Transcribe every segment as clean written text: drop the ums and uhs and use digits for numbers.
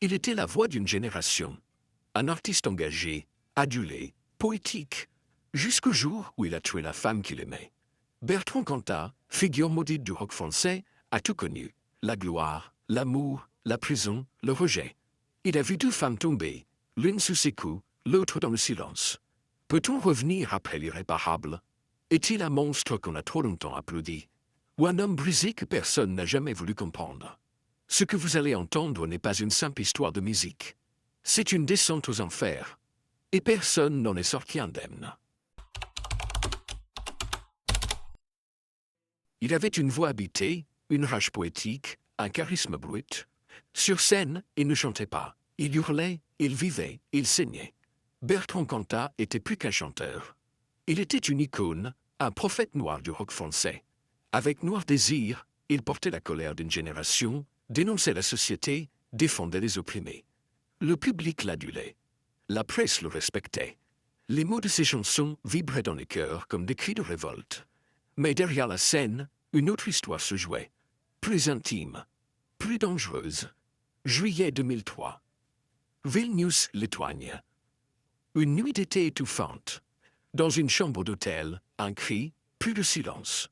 Il était la voix d'une génération, un artiste engagé, adulé, poétique, jusqu'au jour où il a tué la femme qu'il aimait. Bertrand Cantat, figure maudite du rock français, a tout connu. La gloire, l'amour, la prison, le rejet. Il a vu deux femmes tomber, l'une sous ses coups, l'autre dans le silence. Peut-on revenir après l'irréparable? Est-il un monstre qu'on a trop longtemps applaudi? Ou un homme brisé que personne n'a jamais voulu comprendre? Ce que vous allez entendre n'est pas une simple histoire de musique. C'est une descente aux enfers. Et personne n'en est sorti indemne. Il avait une voix habitée, une rage poétique, un charisme brut. Sur scène, il ne chantait pas. Il hurlait, il vivait, il saignait. Bertrand Cantat était plus qu'un chanteur. Il était une icône, un prophète noir du rock français. Avec Noir Désir, il portait la colère d'une génération, dénonçait la société, défendait les opprimés. Le public l'adulait. La presse le respectait. Les mots de ses chansons vibraient dans les cœurs comme des cris de révolte. Mais derrière la scène, une autre histoire se jouait. Plus intime, plus dangereuse. Juillet 2003. Vilnius, Lituanie. Une nuit d'été étouffante. Dans une chambre d'hôtel, un cri, plus de silence.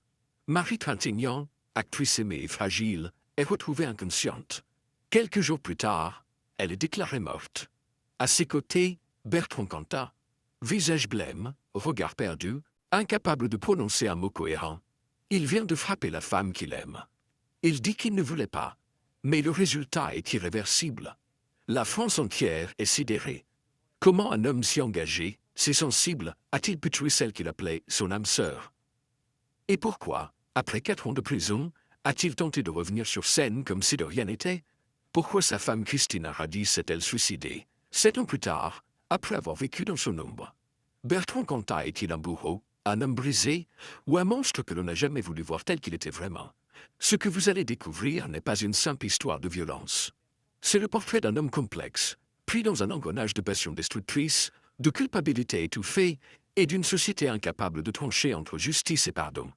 Marie Trintignant, actrice aimée et fragile, est retrouvée inconsciente. Quelques jours plus tard, elle est déclarée morte. À ses côtés, Bertrand Cantat, visage blême, regard perdu, incapable de prononcer un mot cohérent. Il vient de frapper la femme qu'il aime. Il dit qu'il ne voulait pas, mais le résultat est irréversible. La France entière est sidérée. Comment un homme si engagé, si sensible, a-t-il pu tuer celle qu'il appelait son âme sœur? Et pourquoi, après 4 ans de prison, a-t-il tenté de revenir sur scène comme si de rien n'était? Pourquoi sa femme Christina Radi s'est-elle suicidée, 7 ans plus tard, après avoir vécu dans son ombre? Bertrand Cantat est-il un bourreau, un homme brisé, ou un monstre que l'on n'a jamais voulu voir tel qu'il était vraiment? Ce que vous allez découvrir n'est pas une simple histoire de violence. C'est le portrait d'un homme complexe, pris dans un engrenage de passion destructrice, de culpabilité étouffée et d'une société incapable de trancher entre justice et pardon.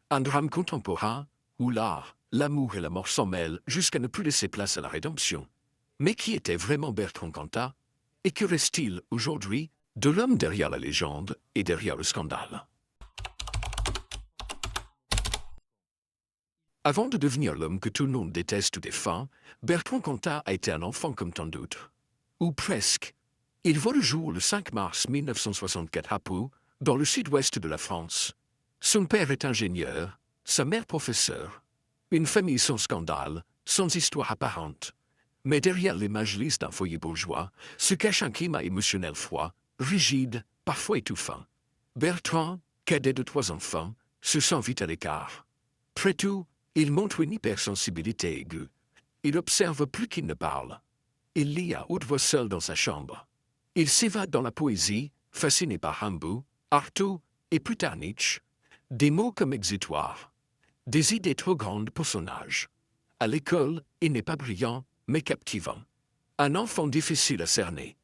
Un drame contemporain où l'art, l'amour et la mort s'en mêlent jusqu'à ne plus laisser place à la rédemption. Mais qui était vraiment Bertrand Cantat? Et que reste-t-il aujourd'hui de l'homme derrière la légende et derrière le scandale? Avant de devenir l'homme que tout le monde déteste ou défend, Bertrand Cantat a été un enfant comme tant d'autres. Ou presque. Il voit le jour le 5 mars 1964 à Pau, dans le sud-ouest de la France. Son père est ingénieur, sa mère professeure. Une famille sans scandale, sans histoire apparente. Mais derrière l'image lisse d'un foyer bourgeois, se cache un climat émotionnel froid, rigide, parfois étouffant. Bertrand, cadet de 3 enfants, se sent vite à l'écart. Très tôt, il montre une hypersensibilité aiguë. Il observe plus qu'il ne parle. Il lit à haute voix seul dans sa chambre. Il s'évade dans la poésie, fasciné par Rimbaud, Artaud et plus tard Nietzsche. Des mots comme exutoire. Des idées trop grandes pour son âge. À l'école, il n'est pas brillant, mais captivant. Un enfant difficile à cerner.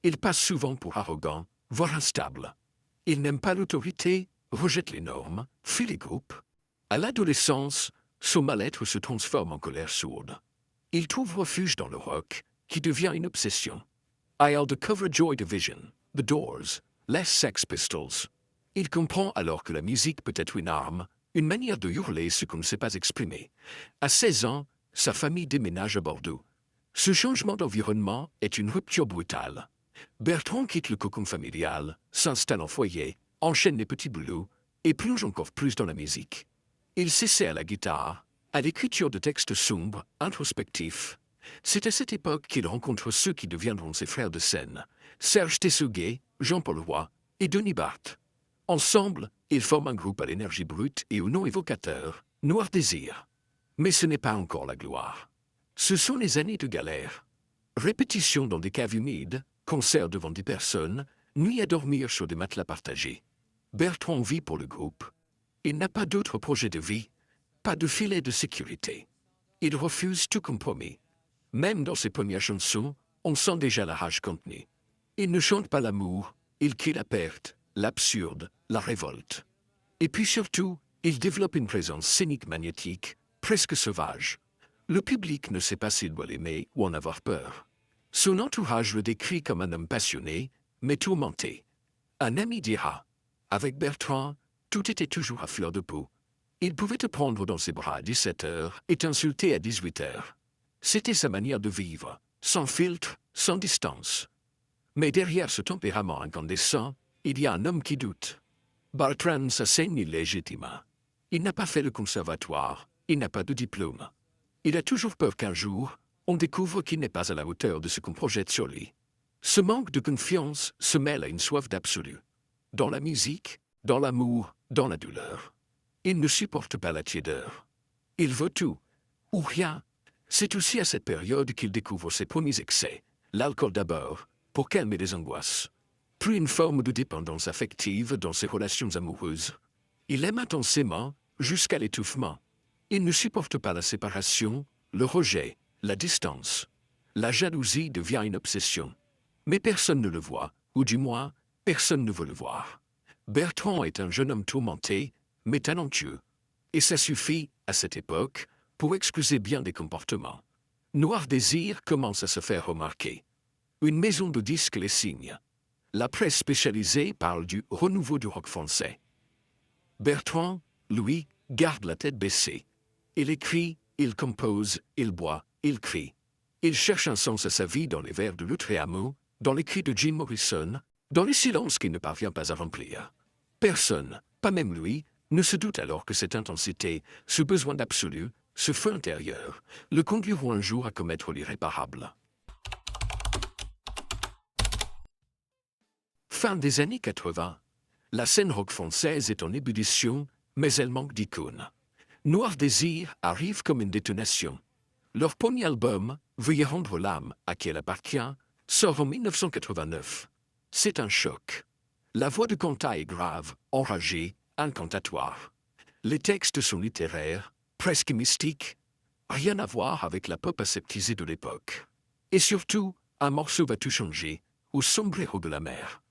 Il passe souvent pour arrogant, voire instable. Il n'aime pas l'autorité, rejette les normes, fuit les groupes. À l'adolescence, son mal-être se transforme en colère sourde. Il trouve refuge dans le rock, qui devient une obsession. I'll discover Joy Division, The Doors, les Sex Pistols. Il comprend alors que la musique peut être une arme, une manière de hurler ce qu'on ne sait pas exprimer. À 16 ans, sa famille déménage à Bordeaux. Ce changement d'environnement est une rupture brutale. Bertrand quitte le cocon familial, s'installe en foyer, enchaîne les petits boulots et plonge encore plus dans la musique. Il s'essaie à la guitare, à l'écriture de textes sombres, introspectifs. C'est à cette époque qu'il rencontre ceux qui deviendront ses frères de scène, Serge Tessoguet, Jean-Paul Roy et Denis Barthes. Ensemble, ils forment un groupe à l'énergie brute et au nom évocateur, Noir Désir. Mais ce n'est pas encore la gloire. Ce sont les années de galère. Répétitions dans des caves humides, concerts devant des personnes, nuits à dormir sur des matelas partagés. Bertrand vit pour le groupe. Il n'a pas d'autre projet de vie, pas de filet de sécurité. Il refuse tout compromis. Même dans ses premières chansons, on sent déjà la rage contenue. Il ne chante pas l'amour, il crie la perte, l'absurde, la révolte. Et puis surtout, il développe une présence scénique magnétique, presque sauvage. Le public ne sait pas s'il doit l'aimer ou en avoir peur. Son entourage le décrit comme un homme passionné, mais tourmenté. Un ami dira, avec Bertrand, tout était toujours à fleur de peau. Il pouvait te prendre dans ses bras à 17 heures et t'insulter à 18 heures. C'était sa manière de vivre, sans filtre, sans distance. Mais derrière ce tempérament incandescent, il y a un homme qui doute. Bertrand s'assaigne illégitimement. Il n'a pas fait le conservatoire, il n'a pas de diplôme. Il a toujours peur qu'un jour, on découvre qu'il n'est pas à la hauteur de ce qu'on projette sur lui. Ce manque de confiance se mêle à une soif d'absolu. Dans la musique, dans l'amour, dans la douleur. Il ne supporte pas la tiédeur. Il veut tout, ou rien. C'est aussi à cette période qu'il découvre ses premiers excès, l'alcool d'abord, pour calmer les angoisses. Puis une forme de dépendance affective dans ses relations amoureuses. Il aime intensément, jusqu'à l'étouffement. Il ne supporte pas la séparation, le rejet, la distance. La jalousie devient une obsession. Mais personne ne le voit, ou du moins, personne ne veut le voir. Bertrand est un jeune homme tourmenté, mais talentueux. Et ça suffit, à cette époque, pour excuser bien des comportements. Noir Désir commence à se faire remarquer. Une maison de disques les signe. La presse spécialisée parle du renouveau du rock français. Bertrand, lui, garde la tête baissée. Il écrit, il compose, il boit, il crie. Il cherche un sens à sa vie dans les vers de Lautréamont, dans les cris de Jim Morrison, dans les silences qu'il ne parvient pas à remplir. Personne, pas même lui, ne se doute alors que cette intensité, ce besoin d'absolu, ce feu intérieur, le conduiront un jour à commettre l'irréparable. Fin des années 80. La scène rock française est en ébullition, mais elle manque d'icônes. Noir Désir arrive comme une détonation. Leur premier album, Veuillez rendre l'âme à qui elle appartient, sort en 1989. C'est un choc. La voix de Cantat est grave, enragée, incantatoire. Les textes sont littéraires, presque mystiques, rien à voir avec la pop aseptisée de l'époque. Et surtout, un morceau va tout changer, au sombrero de la mer.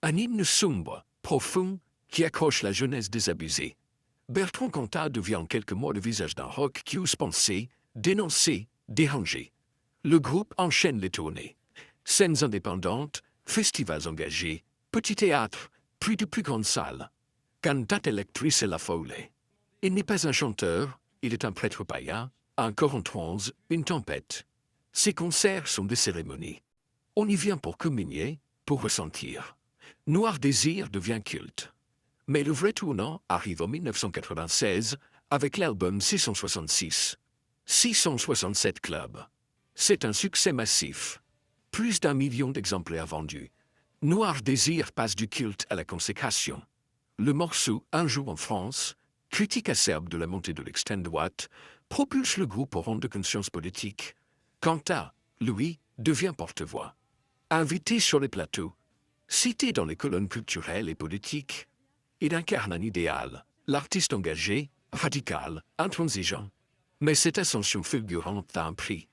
Un hymne sombre, profond, qui accroche la jeunesse désabusée. Bertrand Cantat devient en quelques mois le visage d'un rock qui ose penser, dénoncer, déranger. Le groupe enchaîne les tournées. Scènes indépendantes, festivals engagés, petits théâtres, puis de plus grandes salles. Cantat Electrice est la folie. Il n'est pas un chanteur, il est un prêtre païen, un corps en transe, une tempête. Ses concerts sont des cérémonies. On y vient pour communier, pour ressentir. Noir Désir devient culte. Mais le vrai tournant arrive en 1996 avec l'album 666. 667 clubs. C'est un succès massif. Plus d'1 million d'exemplaires vendus. Noir Désir passe du culte à la consécration. Le morceau Un jour en France, critique acerbe de la montée de l'extrême droite, propulse le groupe au rang de conscience politique. Cantat, lui, devient porte-voix. Invité sur les plateaux, cité dans les colonnes culturelles et politiques, il incarne un idéal, l'artiste engagé, radical, intransigeant. Mais cette ascension fulgurante a un prix.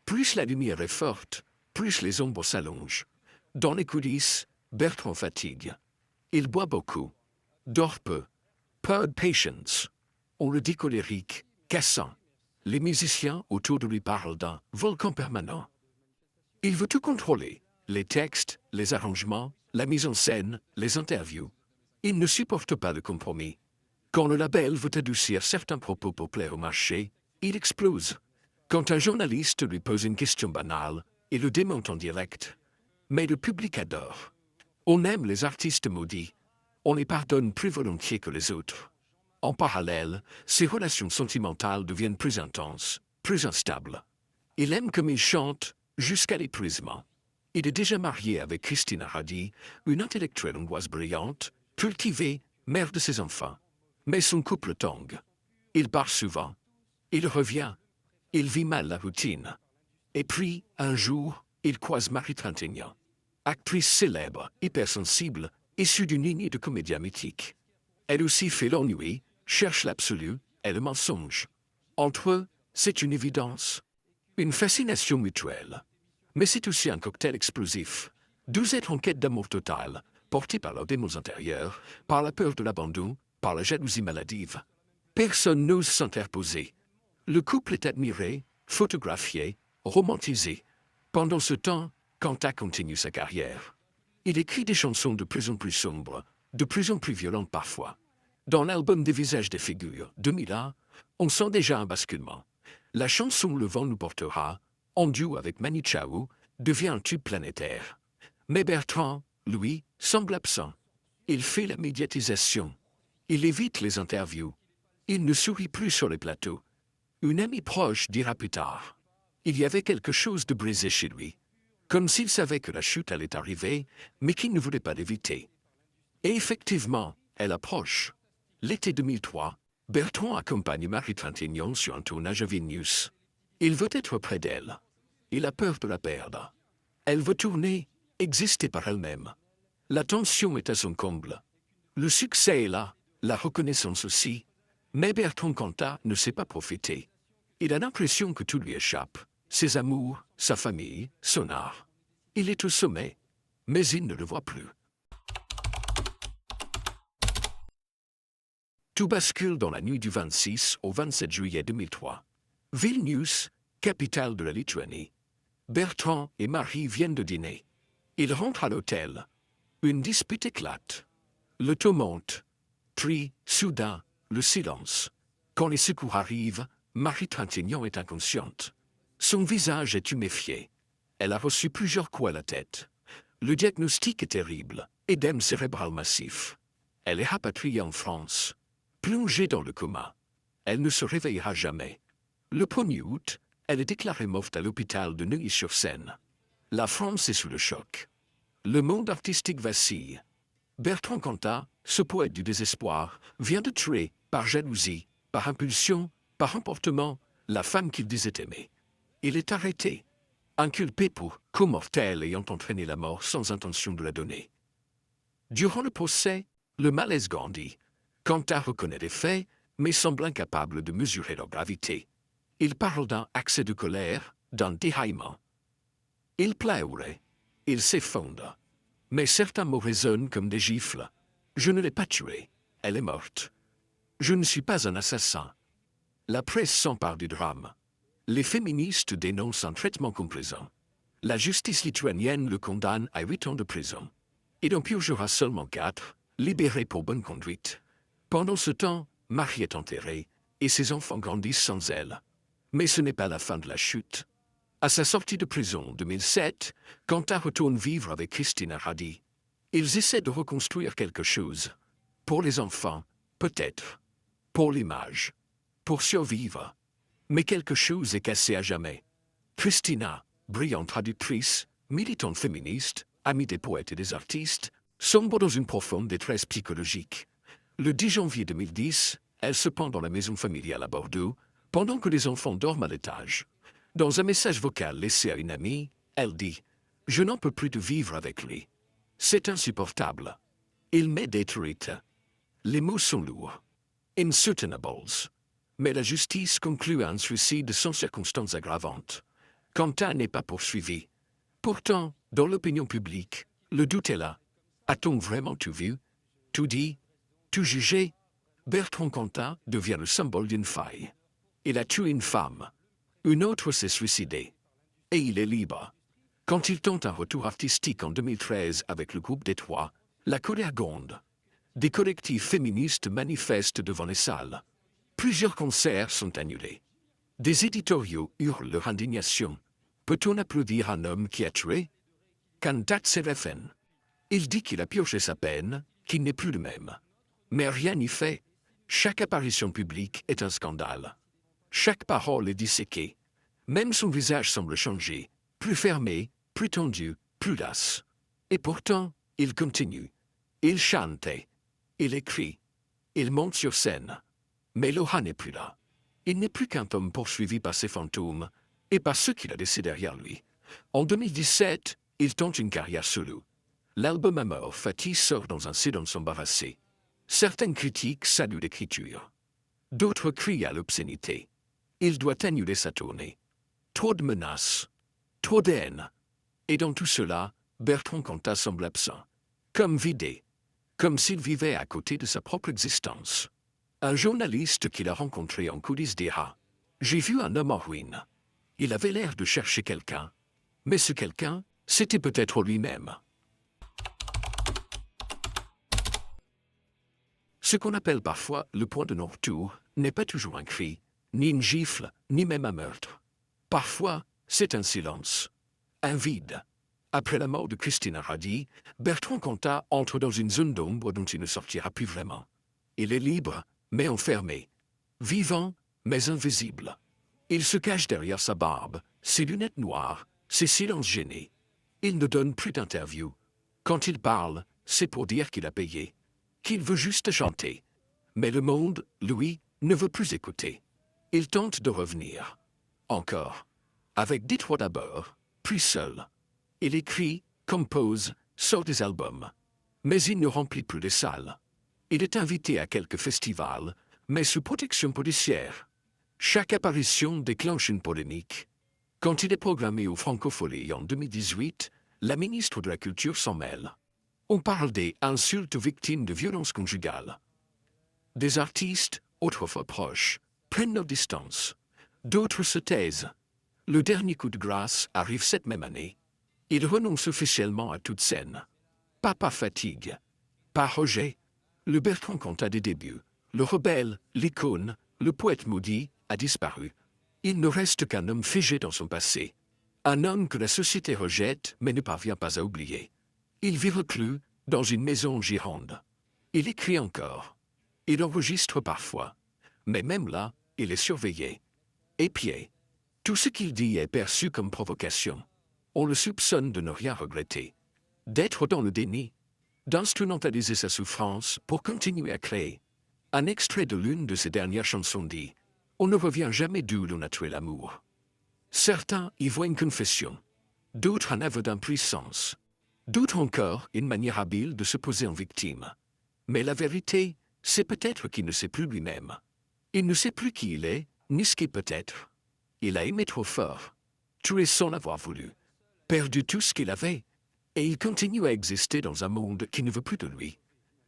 Plus la lumière est forte, plus les ombres s'allongent. Dans les coulisses, Bertrand fatigue. Il boit beaucoup, dort peu, peu de patience. On le dit colérique, cassant. Les musiciens autour de lui parlent d'un volcan permanent. Il veut tout contrôler, les textes, les arrangements, la mise en scène, les interviews. Il ne supporte pas de compromis. Quand le label veut adoucir certains propos pour plaire au marché, il explose. Quand un journaliste lui pose une question banale, il le démonte en direct. Mais le public adore. On aime les artistes maudits. On les pardonne plus volontiers que les autres. En parallèle, ses relations sentimentales deviennent plus intenses, plus instables. Il aime comme il chante, jusqu'à l'épuisement. Il est déjà marié avec Christina Radi, une intellectuelle hongroise brillante, cultivée, mère de ses enfants. Mais son couple tangue. Il part souvent. Il revient. Il vit mal la routine. Et puis, un jour, il croise Marie Trintignant. Actrice célèbre, hypersensible, issue d'une lignée de comédiens mythiques. Elle aussi fait l'ennui, cherche l'absolu et le mensonge. Entre eux, c'est une évidence. Une fascination mutuelle. Mais c'est aussi un cocktail explosif. Deux êtres en quête d'amour total, portés par leurs démons intérieurs, par la peur de l'abandon, par la jalousie maladive. Personne n'ose s'interposer. Le couple est admiré, photographié, romantisé. Pendant ce temps, Cantat continue sa carrière. Il écrit des chansons de plus en plus sombres, de plus en plus violentes parfois. Dans l'album Des visages des figures, 2001, on sent déjà un basculement. La chanson Le vent nous portera, en duo avec Manu Chao, devient un tube planétaire. Mais Bertrand, lui, semble absent. Il fait la médiatisation. Il évite les interviews. Il ne sourit plus sur les plateaux. Une amie proche dira plus tard. Il y avait quelque chose de brisé chez lui. Comme s'il savait que la chute allait arriver, mais qu'il ne voulait pas l'éviter. Et effectivement, elle approche. L'été 2003, Bertrand accompagne Marie Trintignant sur un tournage à Vilnius. Il veut être près d'elle. Il a peur de la perdre. Elle veut tourner, exister par elle-même. La tension est à son comble. Le succès est là, la reconnaissance aussi. Mais Bertrand Cantat ne sait pas profiter. Il a l'impression que tout lui échappe. Ses amours, sa famille, son art. Il est au sommet, mais il ne le voit plus. Tout bascule dans la nuit du 26 au 27 juillet 2003. Vilnius, capitale de la Lituanie. Bertrand et Marie viennent de dîner. Ils rentrent à l'hôtel. Une dispute éclate. Le taux monte. Puis, soudain, le silence. Quand les secours arrivent, Marie Trintignant est inconsciente. Son visage est tuméfié. Elle a reçu plusieurs coups à la tête. Le diagnostic est terrible, édème cérébral massif. Elle est rapatriée en France. Plongée dans le coma. Elle ne se réveillera jamais. Le 1er août, elle est déclarée morte à l'hôpital de Neuilly-sur-Seine. La France est sous le choc. Le monde artistique vacille. Bertrand Cantat, ce poète du désespoir, vient de tuer, par jalousie, par impulsion, par emportement, la femme qu'il disait aimer. Il est arrêté, inculpé pour coup mortel ayant entraîné la mort sans intention de la donner. Durant le procès, le malaise grandit. Cantat reconnaît les faits, mais semble incapable de mesurer leur gravité. Il parle d'un accès de colère, d'un déraillement. Il pleure, il s'effondre. Mais certains mots résonnent comme des gifles. Je ne l'ai pas tuée, elle est morte. Je ne suis pas un assassin. La presse s'empare du drame. Les féministes dénoncent un traitement complaisant. La justice lituanienne le condamne à 8 ans de prison. Il en purgera seulement 4, libéré pour bonne conduite. Pendant ce temps, Marie est enterrée, et ses enfants grandissent sans elle. Mais ce n'est pas la fin de la chute. À sa sortie de prison en 2007, Cantat retourne vivre avec Christina Radi. Ils essaient de reconstruire quelque chose. Pour les enfants, peut-être. Pour l'image. Pour survivre. Mais quelque chose est cassé à jamais. Christina, brillante traductrice, militante féministe, amie des poètes et des artistes, sombre dans une profonde détresse psychologique. Le 10 janvier 2010, elle se pend dans la maison familiale à Bordeaux, pendant que les enfants dorment à l'étage. Dans un message vocal laissé à une amie, elle dit « Je n'en peux plus de vivre avec lui. C'est insupportable. Il m'est détruite. » Les mots sont lourds. Insoutenables. Mais la justice conclut à un suicide sans circonstances aggravantes. Cantat n'est pas poursuivi. Pourtant, dans l'opinion publique, le doute est là. A-t-on vraiment tout vu, tout dit, tout jugé? Bertrand Cantat devient le symbole d'une faille. Il a tué une femme. Une autre s'est suicidée. Et il est libre. Quand il tente un retour artistique en 2013 avec le groupe des Trois, la colère gronde. Des collectifs féministes manifestent devant les salles. Plusieurs concerts sont annulés. Des éditoriaux hurlent leur indignation. Peut-on applaudir un homme qui a tué? Cantat s'éveille. Il dit qu'il a purgé sa peine, qu'il n'est plus le même. Mais rien n'y fait. Chaque apparition publique est un scandale. Chaque parole est disséquée. Même son visage semble changer, plus fermé, plus tendu, plus las. Et pourtant, il continue. Il chante. Il écrit. Il monte sur scène. Mais Laura n'est plus là. Il n'est plus qu'un homme poursuivi par ses fantômes et par ceux qu'il a laissés derrière lui. En 2017, il tente une carrière solo. L'album Amor Fati sort dans un silence embarrassé. Certaines critiques saluent l'écriture. D'autres crient à l'obscénité. Il doit annuler sa tournée. Trop de menaces. Trop de haine. Et dans tout cela, Bertrand Cantat semble absent. Comme vidé. Comme s'il vivait à côté de sa propre existence. Un journaliste qu'il a rencontré en coulisses dira « J'ai vu un homme en ruine. Il avait l'air de chercher quelqu'un. Mais ce quelqu'un, c'était peut-être lui-même. Ce qu'on appelle parfois le point de non-retour n'est pas toujours un cri, ni une gifle, ni même un meurtre. Parfois, c'est un silence, un vide. Après la mort de Christina Radi, Bertrand Cantat entre dans une zone d'ombre dont il ne sortira plus vraiment. Il est libre, mais enfermé. Vivant, mais invisible. Il se cache derrière sa barbe, ses lunettes noires, ses silences gênés. Il ne donne plus d'interview. Quand il parle, c'est pour dire qu'il a payé, qu'il veut juste chanter. Mais le monde, lui, ne veut plus écouter. Il tente de revenir. Encore. Avec Dites-moi d'abord, puis seul. Il écrit, compose, sort des albums. Mais il ne remplit plus les salles. Il est invité à quelques festivals, mais sous protection policière. Chaque apparition déclenche une polémique. Quand il est programmé au Francophonie en 2018, la ministre de la Culture s'en mêle. On parle des insultes aux victimes de violences conjugales. Des artistes, autrefois proches, prennent leur distance. D'autres se taisent. Le dernier coup de grâce arrive cette même année. Il renonce officiellement à toute scène. Pas par fatigue, pas rejet. Le Bertrand Cantat des débuts, le rebelle, l'icône, le poète maudit, a disparu. Il ne reste qu'un homme figé dans son passé. Un homme que la société rejette mais ne parvient pas à oublier. Il vit reclus dans une maison en Gironde. Il écrit encore. Il enregistre parfois. Mais même là, il est surveillé. Épié. Tout ce qu'il dit est perçu comme provocation. On le soupçonne de ne rien regretter. D'être dans le déni. D'instrumentaliser sa souffrance pour continuer à créer. Un extrait de l'une de ses dernières chansons dit « On ne revient jamais d'où l'on a tué l'amour ». Certains y voient une confession. D'autres un aveu d'impuissance. D'autres encore une manière habile de se poser en victime. Mais la vérité, c'est peut-être qu'il ne sait plus lui-même. Il ne sait plus qui il est, ni ce qu'il peut être. Il a aimé trop fort, tué sans l'avoir voulu, perdu tout ce qu'il avait, et il continue à exister dans un monde qui ne veut plus de lui.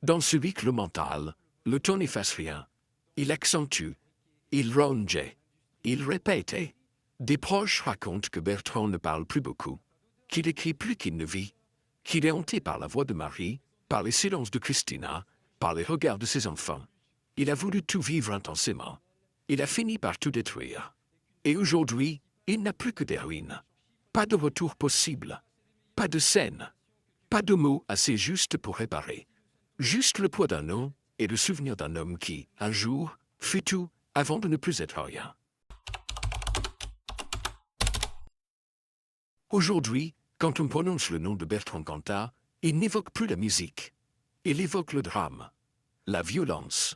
Dans ce huis-clos mental, le temps n'efface rien. Il accentue, il rongeait, il répétait. Des proches racontent que Bertrand ne parle plus beaucoup, qu'il écrit plus qu'il ne vit, qu'il est hanté par la voix de Marie, par les silences de Christina, par les regards de ses enfants. Il a voulu tout vivre intensément. Il a fini par tout détruire. Et aujourd'hui, il n'a plus que des ruines. Pas de retour possible. Pas de scène. Pas de mots assez justes pour réparer. Juste le poids d'un nom et le souvenir d'un homme qui, un jour, fut tout avant de ne plus être rien. Aujourd'hui, quand on prononce le nom de Bertrand Cantat, il n'évoque plus la musique. Il évoque le drame, la violence,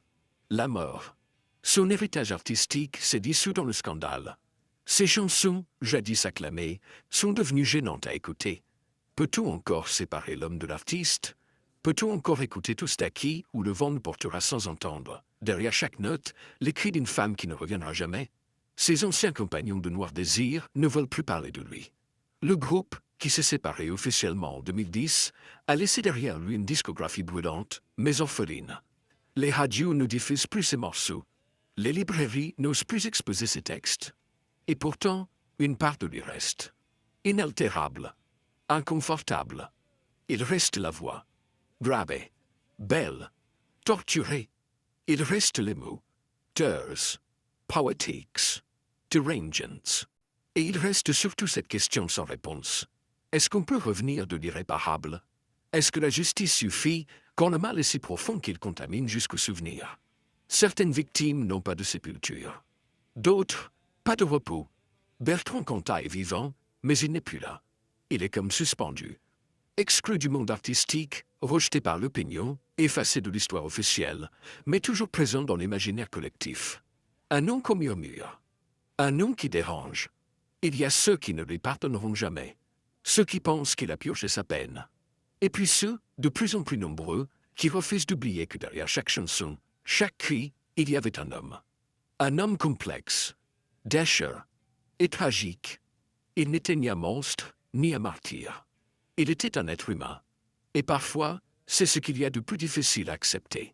la mort. Son héritage artistique s'est dissous dans le scandale. Ses chansons, jadis acclamées, sont devenues gênantes à écouter. Peut-on encore séparer l'homme de l'artiste? Peut-on encore écouter tout cet acquis où le vent nous portera sans entendre, derrière chaque note, les cris d'une femme qui ne reviendra jamais? Ses anciens compagnons de Noir Désir ne veulent plus parler de lui. Le groupe, qui s'est séparé officiellement en 2010, a laissé derrière lui une discographie brûlante, mais orpheline. Les radios ne diffusent plus ses morceaux. Les librairies n'osent plus exposer ses textes. Et pourtant, une part de lui reste. Inaltérable, inconfortable. Il reste la voix. Grave, belle, torturée. Il reste les mots. Teurs, poetics, derangeants. Et il reste surtout cette question sans réponse. Est-ce qu'on peut revenir de l'irréparable? Est-ce que la justice suffit quand le mal est si profond qu'il contamine jusqu'au souvenir? Certaines victimes n'ont pas de sépulture. D'autres, pas de repos. Bertrand Cantat est vivant, mais il n'est plus là. Il est comme suspendu. Exclu du monde artistique, rejeté par l'opinion, effacé de l'histoire officielle, mais toujours présent dans l'imaginaire collectif. Un nom qu'on murmure. Un nom qui dérange. Il y a ceux qui ne lui pardonneront jamais. Ceux qui pensent qu'il a pioché sa peine. Et puis ceux, de plus en plus nombreux, qui refusent d'oublier que derrière chaque chanson, chaque cri, il y avait un homme. Un homme complexe, décheur et tragique. Il n'était ni un monstre, ni un martyr. Il était un être humain. Et parfois, c'est ce qu'il y a de plus difficile à accepter.